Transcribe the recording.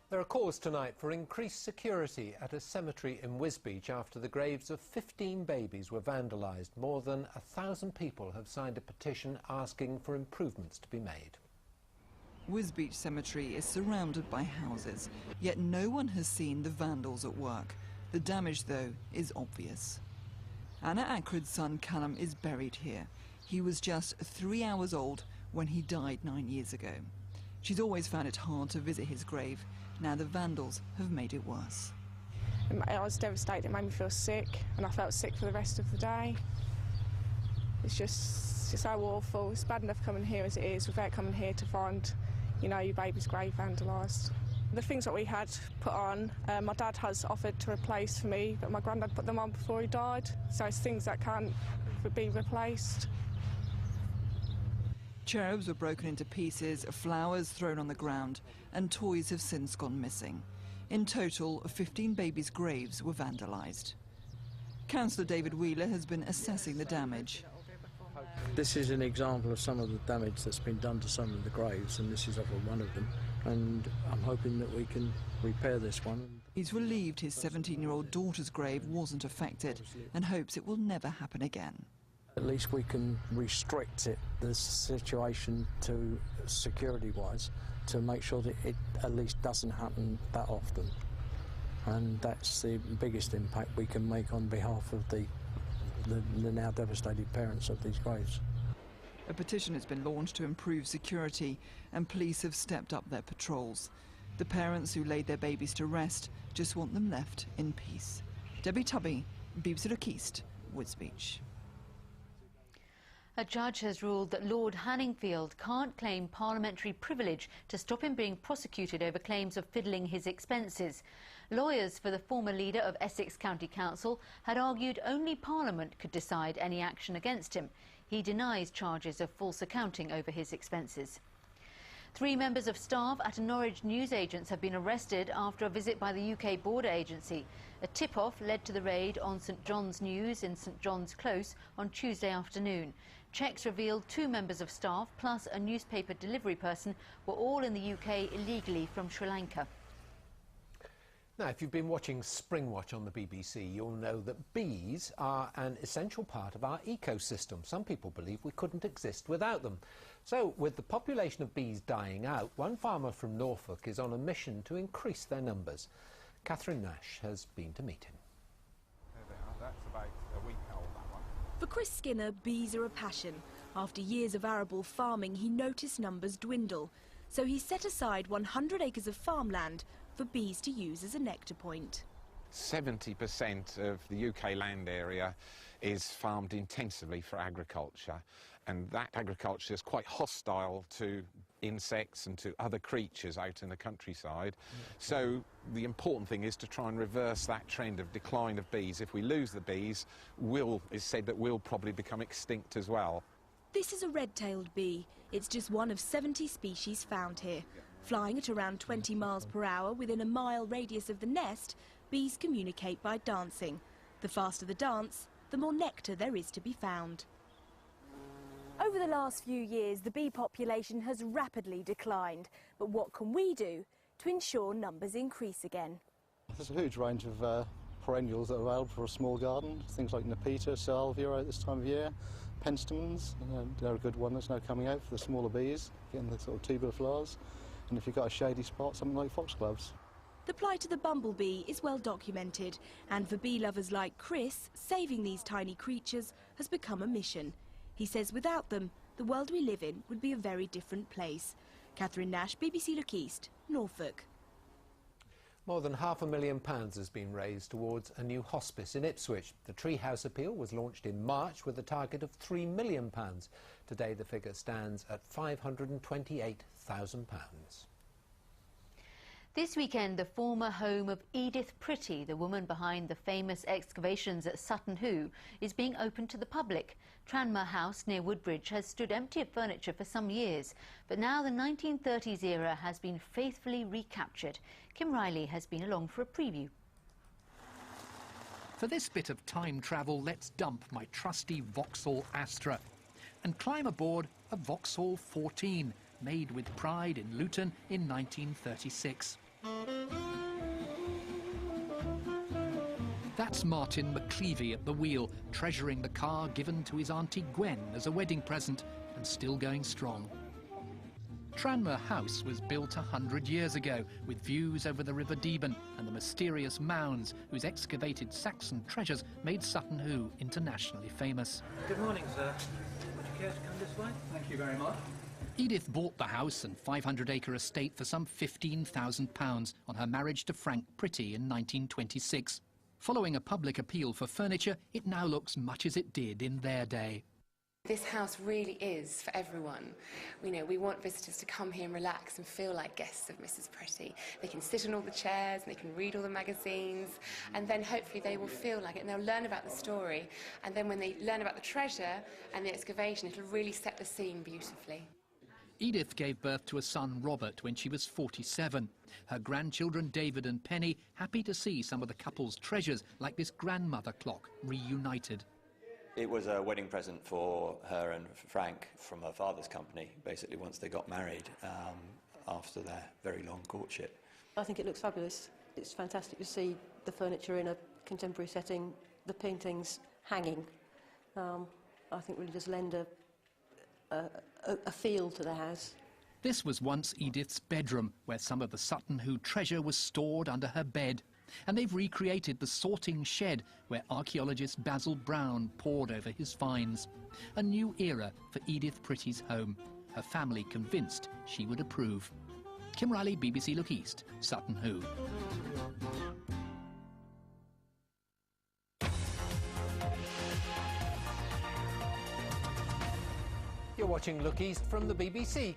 There are calls tonight for increased security at a cemetery in Wisbeach after the graves of 15 babies were vandalised. More than 1,000 people have signed a petition asking for improvements to be made. Wisbeach Cemetery is surrounded by houses, yet no one has seen the vandals at work. The damage, though, is obvious. Anna Ackrod's son Callum is buried here. He was just 3 hours old when he died 9 years ago. She's always found it hard to visit his grave. Now the vandals have made it worse. I was devastated. It made me feel sick, and I felt sick for the rest of the day. It's just so awful. It's bad enough coming here as it is, without coming here to find, you know, your baby's grave vandalised. The things that we had put on, my dad has offered to replace for me, but my granddad put them on before he died, so it's things that can't be replaced. Cherubs were broken into pieces, flowers thrown on the ground, and toys have since gone missing. In total, 15 babies' graves were vandalised. Councillor David Wheeler has been assessing the damage. This is an example of some of the damage that's been done to some of the graves, and this is one of them. And I'm hoping that we can repair this one. He's relieved his 17-year-old daughter's grave wasn't affected and hopes it will never happen again. At least we can restrict the situation to security-wise, to make sure that it at least doesn't happen that often. And that's the biggest impact we can make on behalf of the now devastated parents of these graves. A petition has been launched to improve security, and police have stepped up their patrols. The parents who laid their babies to rest just want them left in peace. Debbie Tubby, BBC Look East, Wisbeach. A judge has ruled that Lord Hanningfield can't claim parliamentary privilege to stop him being prosecuted over claims of fiddling his expenses. Lawyers for the former leader of Essex County Council had argued only Parliament could decide any action against him. He denies charges of false accounting over his expenses. 3 members of staff at a Norwich newsagents have been arrested after a visit by the UK Border Agency. A tip-off led to the raid on St John's News in St John's Close on Tuesday afternoon. Checks revealed 2 members of staff plus a newspaper delivery person were all in the UK illegally from Sri Lanka. Now, if you've been watching Springwatch on the BBC, you'll know that bees are an essential part of our ecosystem. Some people believe we couldn't exist without them. So, with the population of bees dying out, one farmer from Norfolk is on a mission to increase their numbers. Catherine Nash has been to meet him. There they are. That's about a week old, that one. For Chris Skinner, bees are a passion. After years of arable farming, he noticed numbers dwindle. So he set aside 100 acres of farmland for bees to use as a nectar point. 70% of the UK land area is farmed intensively for agriculture, and that agriculture is quite hostile to insects and to other creatures out in the countryside. So the important thing is to try and reverse that trend of decline of bees. If we lose the bees, it's said that we'll probably become extinct as well. This is a red-tailed bee. It's just one of 70 species found here. Flying at around 20 miles per hour within a mile radius of the nest, bees communicate by dancing. The faster the dance, the more nectar there is to be found. Over the last few years, the bee population has rapidly declined. But what can we do to ensure numbers increase again? There's a huge range of perennials that are available for a small garden. Things like Nepeta, Salvia at this time of year, penstemons, they're a good one that's now coming out for the smaller bees, getting the sort of tubular flowers. And if you've got a shady spot, something like foxgloves. The plight of the bumblebee is well documented, and for bee lovers like Chris, saving these tiny creatures has become a mission. He says without them, the world we live in would be a very different place. Catherine Nash, BBC Look East, Norfolk. More than £500,000 has been raised towards a new hospice in Ipswich. The Treehouse appeal was launched in March with a target of £3 million. Today the figure stands at £528,000. This weekend, the former home of Edith Pretty, the woman behind the famous excavations at Sutton, is being opened to the public. Tranmere House near Woodbridge has stood empty of furniture for some years, but now the 1930s era has been faithfully recaptured. Kim Riley has been along for a preview. For this bit of time travel, let's dump my trusty Vauxhall Astra and climb aboard a Vauxhall 14, made with pride in Luton in 1936. That's Martin McCleavey at the wheel, treasuring the car given to his auntie Gwen as a wedding present and still going strong. Tranmere House was built 100 years ago with views over the River Deben and the mysterious mounds whose excavated Saxon treasures made Sutton Hoo internationally famous. Good morning, sir. Would you care to come this way? Thank you very much. Edith bought the house and 500-acre estate for some £15,000 on her marriage to Frank Pretty in 1926. Following a public appeal for furniture, it now looks much as it did in their day. This house really is for everyone. You know, we want visitors to come here and relax and feel like guests of Mrs. Pretty. They can sit on all the chairs and they can read all the magazines, and then hopefully they will feel like it and they'll learn about the story, and then when they learn about the treasure and the excavation, it'll really set the scene beautifully. Edith gave birth to a son, Robert, when she was 47. Her grandchildren, David and Penny, happy to see some of the couple's treasures, like this grandmother clock, reunited. It was a wedding present for her and Frank from her father's company, basically, once they got married after their very long courtship. I think it looks fabulous. It's fantastic to see the furniture in a contemporary setting, the paintings hanging. I think really does lend a feel to the house. This was once Edith's bedroom, where some of the Sutton Hoo treasure was stored under her bed. And they've recreated the sorting shed where archaeologist Basil Brown pored over his finds. A new era for Edith Pretty's home. Her family convinced she would approve. Kim Riley, BBC Look East, Sutton Hoo. You're watching Look East from the BBC.